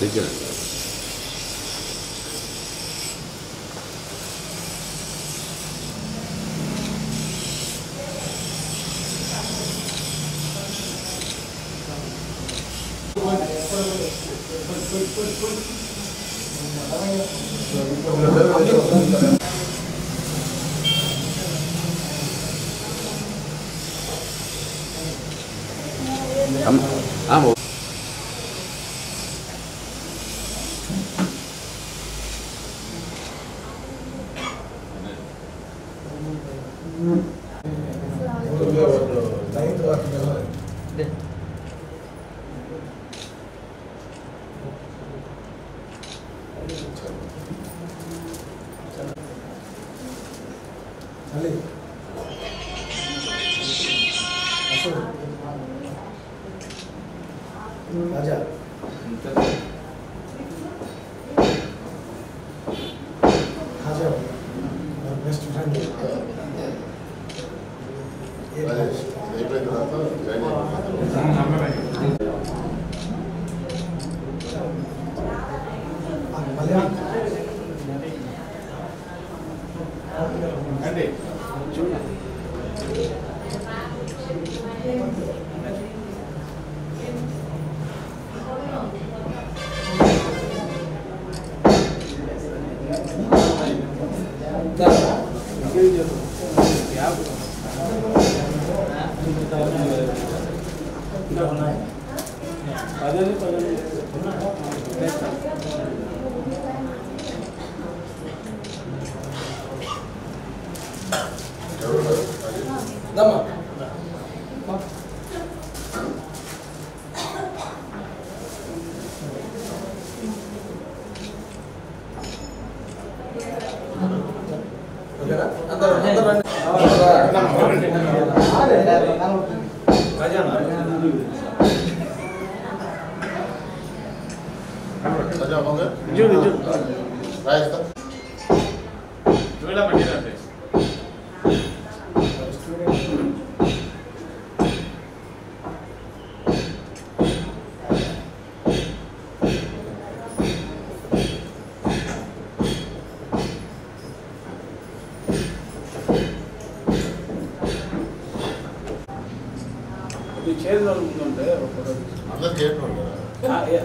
దగ్గర राजा राजा best friend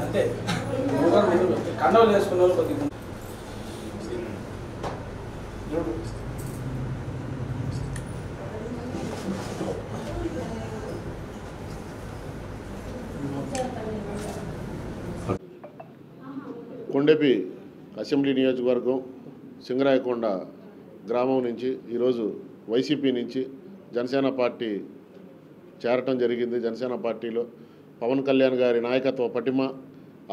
అంటే కండవలు వేసుకున్న వాళ్ళు కొద్దిగా కొండెపి అసెంబ్లీ నియోజకవర్గం సింగరాయకొండ గ్రామం నుంచి ఈరోజు వైసీపీ నుంచి జనసేన పార్టీ చేరటం జరిగింది. జనసేన పార్టీలో పవన్ కళ్యాణ్ గారి నాయకత్వ పటిమ,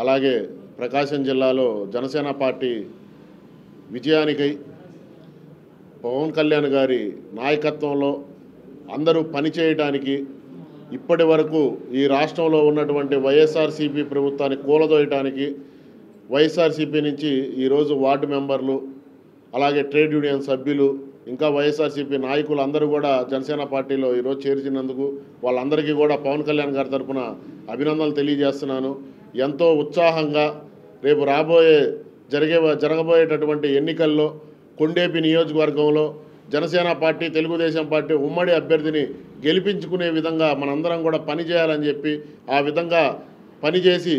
అలాగే ప్రకాశం జిల్లాలో జనసేన పార్టీ విజయానికై పవన్ కళ్యాణ్ గారి నాయకత్వంలో అందరూ పనిచేయడానికి ఇప్పటి వరకు ఈ రాష్ట్రంలో ఉన్నటువంటి వైఎస్ఆర్సీపీ ప్రభుత్వాన్ని కూలదోయటానికి వైఎస్ఆర్సీపీ నుంచి ఈరోజు వార్డు మెంబర్లు, అలాగే ట్రేడ్ యూనియన్ సభ్యులు, ఇంకా వైఎస్ఆర్సీపీ నాయకులు అందరూ కూడా జనసేన పార్టీలో ఈరోజు చేర్చినందుకు వాళ్ళందరికీ కూడా పవన్ కళ్యాణ్ గారి తరఫున అభినందనలు తెలియజేస్తున్నాను. ఎంతో ఉత్సాహంగా రేపు జరగబోయేటటువంటి ఎన్నికల్లో కొండేపి నియోజకవర్గంలో జనసేన పార్టీ, తెలుగుదేశం పార్టీ ఉమ్మడి అభ్యర్థిని గెలిపించుకునే విధంగా మనందరం కూడా పనిచేయాలని చెప్పి, ఆ విధంగా పనిచేసి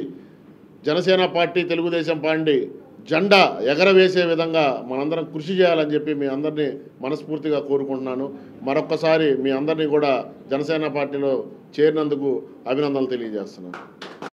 జనసేన పార్టీ, తెలుగుదేశం పార్టీ జెండా ఎగరవేసే విధంగా మనందరం కృషి చేయాలని చెప్పి మీ అందరినీ మనస్ఫూర్తిగా కోరుకుంటున్నాను. మరొక్కసారి మీ అందరినీ కూడా జనసేన పార్టీలో చేరినందుకు అభినందనలు తెలియజేస్తున్నాను.